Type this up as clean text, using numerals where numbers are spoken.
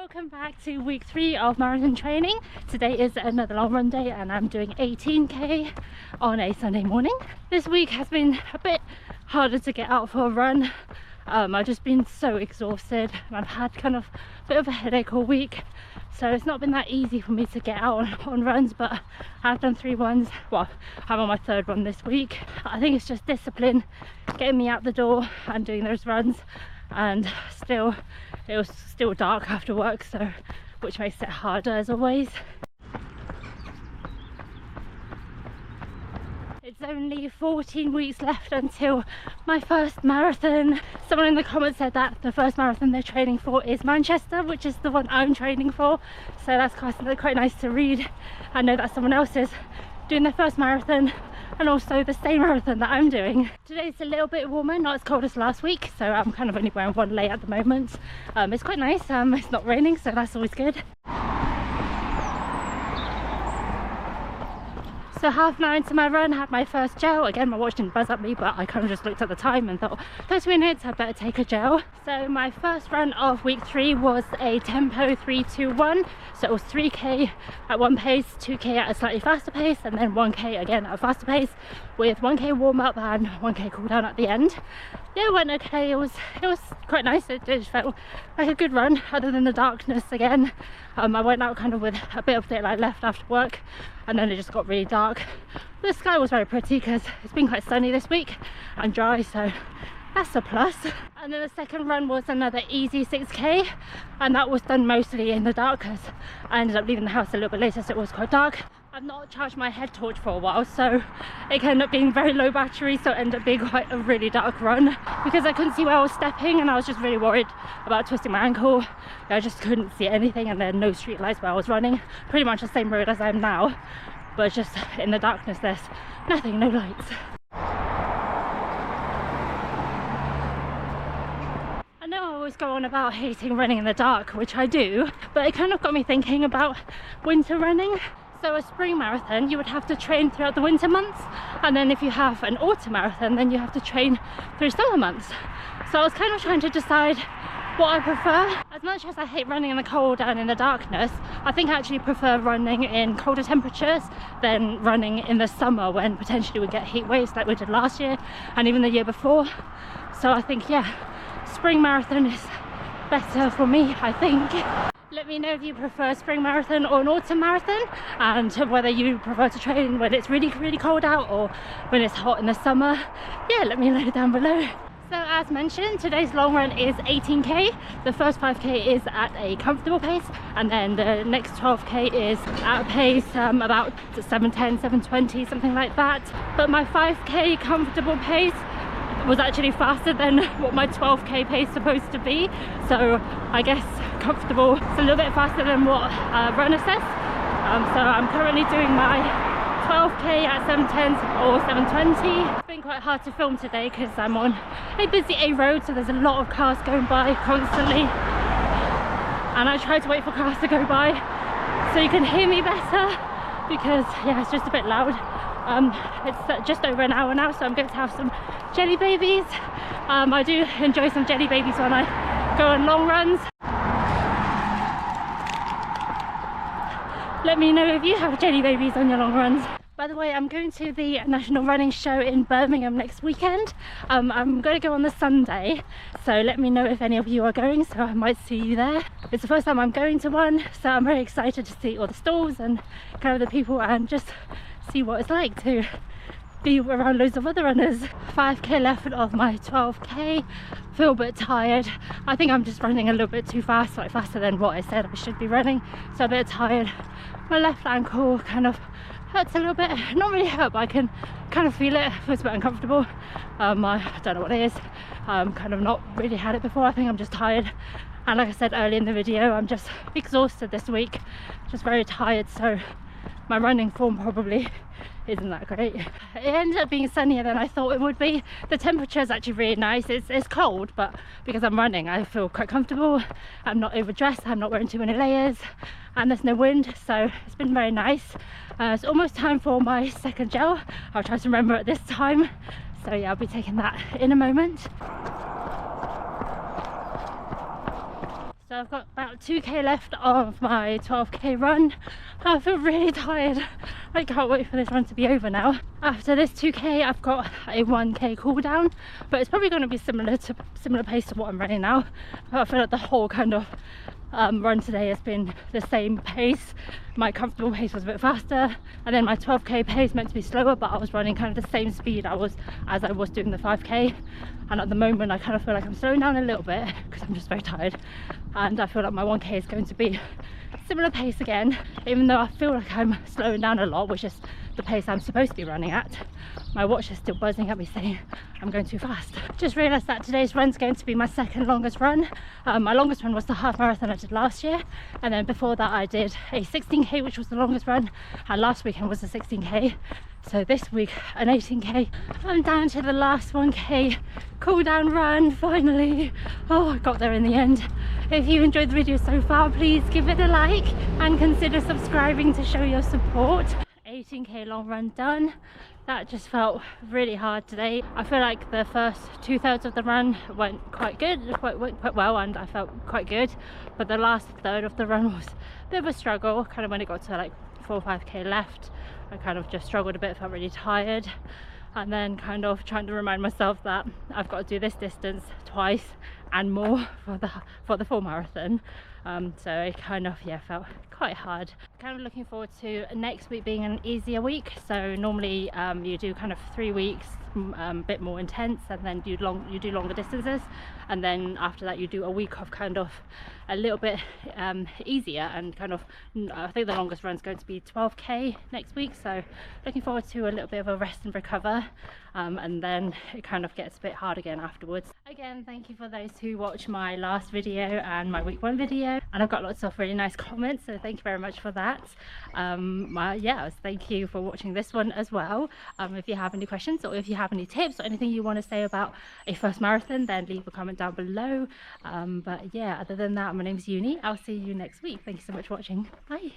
Welcome back to week 3 of marathon training. Today is another long run day and I'm doing 18k on a Sunday morning. This week has been a bit harder to get out for a run. I've just been so exhausted and I've had kind of a bit of a headache all week, so it's not been that easy for me to get out on runs, but I've done 3 runs. Well, I'm on my 3rd one this week. I think it's just discipline getting me out the door and doing those runs, and still it was still dark after work, so which makes it harder as always. It's only 14 weeks left until my first marathon. Someone in the comments said that the first marathon they're training for is Manchester, which is the one I'm training for, so that's quite nice to read. I know that someone else is doing their first marathon and also the same marathon that I'm doing. Today's a little bit warmer, not as cold as last week, so I'm kind of only wearing one layer at the moment. It's quite nice, it's not raining, so that's always good. So 9:30 to my run, had my first gel. Again, my watch didn't buzz at me, but I kind of just looked at the time and thought 30 minutes, I better take a gel. So my first run of week 3 was a tempo 3-2-1. So it was 3k at one pace, 2k at a slightly faster pace, and then 1k again at a faster pace, with 1k warm up and 1k cool down at the end. Yeah, it went okay. It was quite nice. It felt like a good run, other than the darkness again. I went out kind of with a bit of daylight left after work, and then it just got really dark. The sky was very pretty because it's been quite sunny this week and dry, so that's a plus. And then the second run was another easy 6k, and that was done mostly in the dark because I ended up leaving the house a little bit later, so it was quite dark. I've not charged my head torch for a while, so it ended up being very low battery, so it ended up being quite a really dark run because I couldn't see where I was stepping, and I was just really worried about twisting my ankle. I just couldn't see anything, and there were no street lights where I was running. Pretty much the same road as I am now, but just in the darkness there's nothing, no lights. I know I always go on about hating running in the dark, which I do, but it kind of got me thinking about winter running. So a spring marathon, you would have to train throughout the winter months, and then if you have an autumn marathon, then you have to train through summer months. So I was kind of trying to decide what I prefer. As much as I hate running in the cold and in the darkness, I think I actually prefer running in colder temperatures than running in the summer when potentially we get heat waves like we did last year and even the year before. So I think, yeah, spring marathon is better for me, I think. Let me know if you prefer spring marathon or an autumn marathon, and whether you prefer to train when it's really cold out or when it's hot in the summer. Yeah, let me know down below. So as mentioned, today's long run is 18k. The first 5k is at a comfortable pace, and then the next 12k is at a pace about 7:10, 7:20, something like that. But my 5k comfortable pace was actually faster than what my 12k pace is supposed to be, so I guess comfortable is a little bit faster than what runner says. So I'm currently doing my 12k at 7:10 or 7:20. It's been quite hard to film today because I'm on a busy A road, so there's a lot of cars going by constantly, and I try to wait for cars to go by so you can hear me better, because yeah, it's just a bit loud. It's just over an hour now, so I'm going to have some jelly babies. I do enjoy some jelly babies when I go on long runs. Let me know if you have jelly babies on your long runs. By the way, I'm going to the National Running Show in Birmingham next weekend. I'm going to go on the Sunday, so let me know if any of you are going, so I might see you there. It's the first time I'm going to one, so I'm very excited to see all the stalls and kind of the people and just see what it's like to be around loads of other runners. 5k left of my 12k. Feel a bit tired. I think I'm just running a little bit too fast, like faster than what I said I should be running, so a bit tired. My left ankle kind of hurts a little bit. Not really hurt, but I can kind of feel it. Feels a bit uncomfortable. I don't know what it is. Kind of not really had it before. I think I'm just tired, and like I said earlier in the video, I'm just exhausted this week, just very tired, so my running form probably isn't that great. It ended up being sunnier than I thought it would be. The temperature is actually really nice. It's cold, but because I'm running I feel quite comfortable. I'm not overdressed, I'm not wearing too many layers, and there's no wind, so it's been very nice. It's almost time for my second gel. I'll try to remember at this time, so yeah, I'll be taking that in a moment. So I've got about 2k left of my 12k run. I feel really tired. I can't wait for this run to be over now. After this 2k I've got a 1k cool down, but it's probably going to be similar pace to what I'm running now. But I feel like the whole kind of run today has been the same pace. My comfortable pace was a bit faster, and then my 12k pace meant to be slower, but I was running kind of the same speed as I was doing the 5k. And at the moment I kind of feel like I'm slowing down a little bit because I'm just very tired, and I feel like my 1k is going to be similar pace again, even though I feel like I'm slowing down a lot, which is the pace I'm supposed to be running at. My watch is still buzzing at me saying I'm going too fast. Just realised that today's run's going to be my second longest run. My longest run was the half marathon I did last year, and then before that I did a 16k, which was the longest run, and last weekend was a 16k. So this week an 18k. I'm down to the last 1k cool down run finally. Oh, I got there in the end. If you enjoyed the video so far, please give it a like and consider subscribing to show your support. 18k long run done. That just felt really hard today. I feel like the first 2/3 of the run went quite good, went quite well, and I felt quite good, but the last third of the run was a bit of a struggle. Kind of when it got to like 4 or 5k left, I kind of just struggled a bit, felt really tired, and then kind of trying to remind myself that I've got to do this distance twice and more for the full marathon. So it kind of felt quite hard. Kind of looking forward to next week being an easier week. So normally you do kind of 3 weeks, a bit more intense, and then you do longer distances, and then after that you do a week of kind of a little bit easier, and kind of I think the longest run is going to be 12k next week. So looking forward to a little bit of a rest and recover, and then it kind of gets a bit hard again afterwards. Again, thank you for those who watched my last video and my week 1 video, and I've got lots of really nice comments, so thank you very much for that. Thank you for watching this one as well. If you have any questions, or if you have any tips or anything you want to say about a first marathon, then leave a comment down below. But yeah, other than that, my name's Uni. I'll see you next week. Thank you so much for watching. Bye.